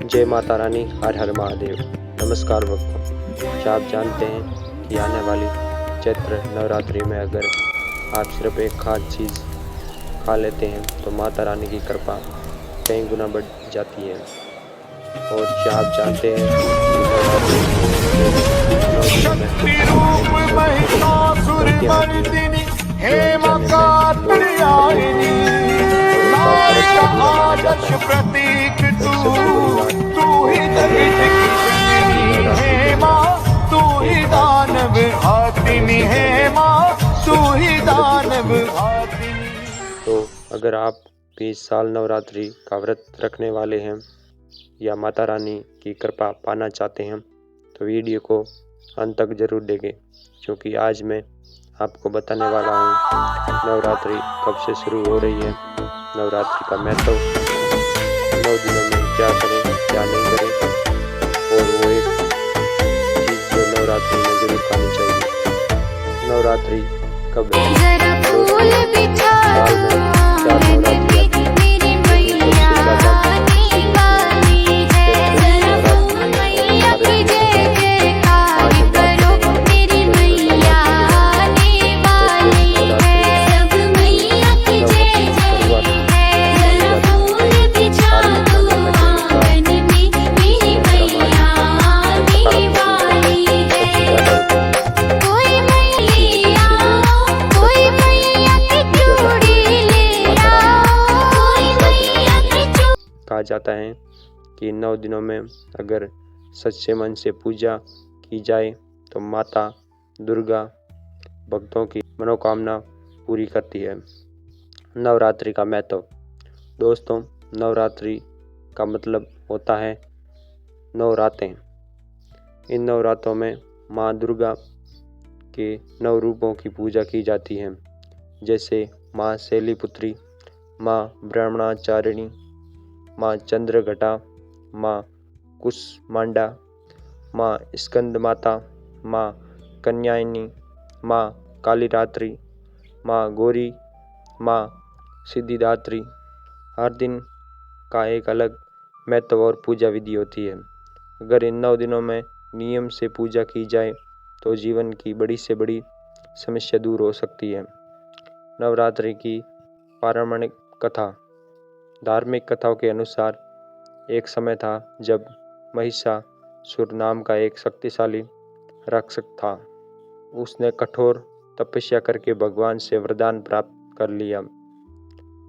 जय माता रानी, हर हर महादेव। नमस्कार भक्तों, क्या आप जानते हैं कि आने वाली चैत्र नवरात्रि में अगर आप सिर्फ एक खास चीज़ खा लेते हैं तो माता रानी की कृपा कई गुना बढ़ जाती है। और क्या आप जानते हैं कि नवरात्रि के 9 दिनों में शक्ति एक रूप महिषासुर मूर्तियाँ आती हैं मर्दिनी हे जो मां अनजाने में लोग खरीदते कात्यायनी हैं और उनका नारी बहुत का अधूरा माना जाता आदर्श है। प्रतीक और सबसे बड़ी बात तू ही यह है जगत की कि जननी नवरात्रि के हे दौरान मां तू ही एक बार दानव घातिनी सबसे हे पहले मां तू कुछ ही व्रत भी दानव होती है। घातिनी। तो अगर आप भी इस साल नवरात्रि का व्रत रखने वाले हैं या माता रानी की कृपा पाना चाहते हैं तो वीडियो को अंत तक जरूर देखें, क्योंकि आज मैं आपको बताने वाला हूँ नवरात्रि कब से शुरू हो रही है, नवरात्रि का महत्व, 9 दिनों में क्या करें क्या नहीं करें, और वो एक चीज़ जो नवरात्रि में जरूर खानी चाहिए। नवरात्रि कब है दोस्तों? साल में 4 नवरात्रि आती है, लेकिन सबसे ज़्यादा चैत्र नवरात्रि और शारदीय नवरात्रि। आज हम बात करेंगे चैत्र नवरात्रि के बारे में। चैत्र नवरात्रि नवरात्रि की शुरुआत मानी जाती है। धार्मिक मान्यता के अनुसार इसमें ब्रह्मा जी सकारात्मक ऊर्जा सबसे ज़्यादा होती है। इसी वजह से लोग छठ की पूजा करते हैं, माता रानी की प्रार्थना करते हैं। कहा जाता है कि 9 दिनों में अगर सच्चे मन से पूजा की जाए तो माता दुर्गा भक्तों की मनोकामना पूरी करती है। नवरात्रि का महत्व दोस्तों, नवरात्रि का मतलब होता है 9 रातें। इन 9 रातों में माँ दुर्गा के 9 रूपों की पूजा की जाती है, जैसे माँ शैलीपुत्री, माँ ब्रह्मचारिणी, माँ चंद्रघटा, माँ कुष्मांडा, माँ स्कंद माता, माँ कन्यायनी, माँ कालीरात्रि, माँ गौरी, माँ सिद्धिदात्री। हर दिन का एक अलग महत्व और पूजा विधि होती है। अगर इन 9 दिनों में नियम से पूजा की जाए तो जीवन की बड़ी से बड़ी समस्या दूर हो सकती है। नवरात्रि की पौराणिक कथा। धार्मिक कथाओं के अनुसार एक समय था जब महिषासुर नाम का एक शक्तिशाली राक्षस था। उसने कठोर तपस्या करके भगवान से वरदान प्राप्त कर लिया।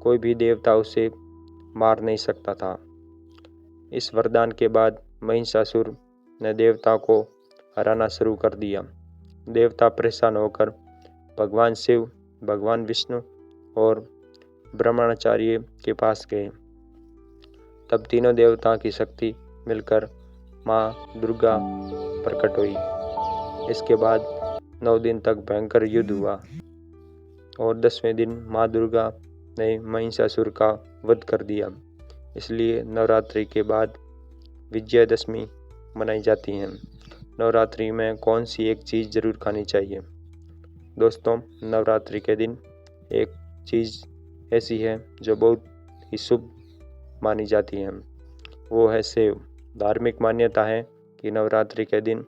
कोई भी देवता उसे मार नहीं सकता था। इस वरदान के बाद महिषासुर ने देवता को हराना शुरू कर दिया। देवता परेशान होकर भगवान शिव, भगवान विष्णु और ब्रह्मचार्य के पास गए। तब तीनों देवताओं की शक्ति मिलकर माँ दुर्गा प्रकट हुई। इसके बाद 9 दिन तक भयंकर युद्ध हुआ और 10वें दिन माँ दुर्गा ने महिषासुर का वध कर दिया। इसलिए नवरात्रि के बाद विजयादशमी मनाई जाती है। नवरात्रि में कौन सी एक चीज़ जरूर खानी चाहिए? दोस्तों, नवरात्रि के दिन एक चीज़ ऐसी है जो बहुत ही शुभ मानी जाती है, वो है सेव। धार्मिक मान्यता है कि नवरात्रि के दिन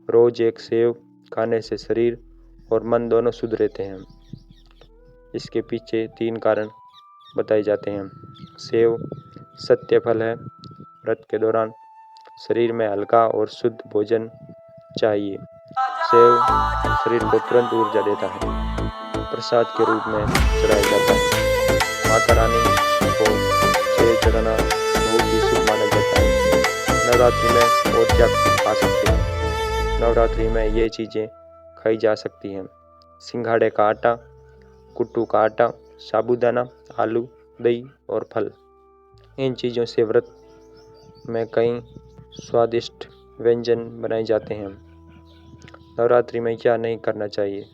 रोज एक सेव खाने से शरीर और मन दोनों शुद्ध रहते हैं। इसके पीछे 3 कारण बताए जाते हैं। सेव सत्य फल है। व्रत के दौरान शरीर में हल्का और शुद्ध भोजन चाहिए। सेव शरीर को तुरंत ऊर्जा देता है। प्रसाद के रूप में चढ़ाया जाता है। माता रानी को सेव चढ़ाना बहुत ही शुभ माना जाता है। नवरात्रि में और क्या खा सकते हैं? नवरात्रि में ये चीज़ें खाई जा सकती हैं: सिंघाड़े का आटा, कुट्टू का आटा, साबूदाना, आलू, दही और फल। इन चीज़ों से व्रत में कई स्वादिष्ट व्यंजन बनाए जाते हैं। नवरात्रि में क्या नहीं करना चाहिए?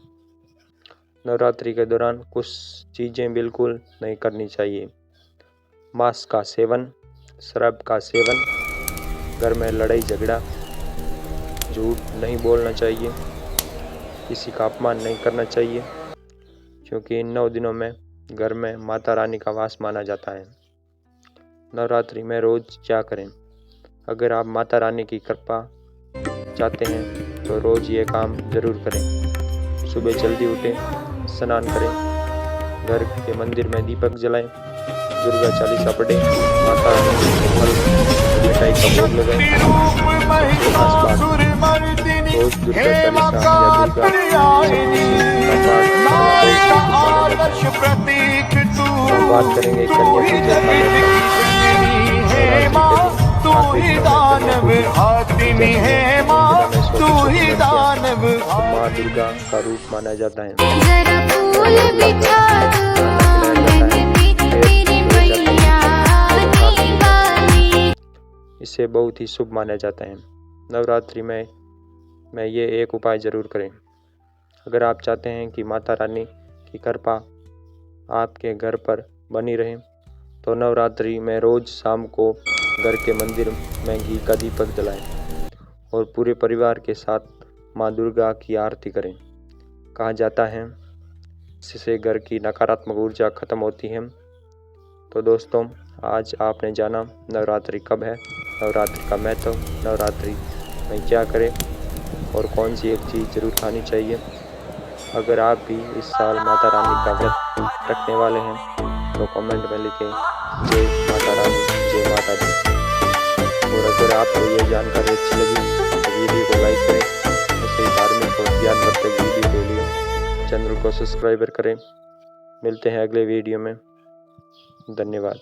नवरात्रि के दौरान कुछ चीज़ें बिल्कुल नहीं करनी चाहिए: मांस का सेवन, शराब का सेवन, घर में लड़ाई झगड़ा, झूठ नहीं बोलना चाहिए, किसी का अपमान नहीं करना चाहिए, क्योंकि इन 9 दिनों में घर में माता रानी का वास माना जाता है। नवरात्रि में रोज़ क्या करें? अगर आप माता रानी की कृपा चाहते हैं तो रोज़ ये काम ज़रूर करें। सुबह जल्दी उठें, स्नान करें, घर के मंदिर में दीपक जलाएं, दुर्गा चालीसा पढ़ें, माता रानी को फल और मिठाई का भोग लगाएं। रूप महिषासुर मर्दिनी रोज दुर्गा हेमा चालीसा या दुर्गा कात्यायनी नारी का आदर्श प्रतीक तू बात करेंगे तू ही जगदीशनी हेमा तू ही दानव हातिनी हेमा तू ही दानव माँ दुर्गा का रूप माना जाता है। जरा फूल बिछा दो आंगन में मेरी मैया आने वाली। इसे बहुत ही शुभ माना जाता है। नवरात्रि में ये एक उपाय ज़रूर करें। अगर आप चाहते हैं कि माता रानी की कृपा आपके घर पर बनी रहे तो नवरात्रि में रोज़ शाम को घर के मंदिर में घी का दीपक जलाएं और पूरे परिवार के साथ माँ दुर्गा की आरती करें। कहा जाता है इससे घर की नकारात्मक ऊर्जा खत्म होती है। तो दोस्तों, आज आपने जाना नवरात्रि कब है, नवरात्रि का महत्व, नवरात्रि में क्या करें और कौन सी एक चीज़ ज़रूर खानी चाहिए। अगर आप भी इस साल माता रानी का व्रत रखने वाले हैं तो कमेंट में लिखें जय माता रानी, जय माता दी। और अगर आपको ये जानकारी अच्छी लगी तो वीडियो को लाइक करें। ऐसे ही धार्मिक और ज्ञानवर्धक वीडियो के लिए चैनल को सब्सक्राइब करें। मिलते हैं अगले वीडियो में। धन्यवाद।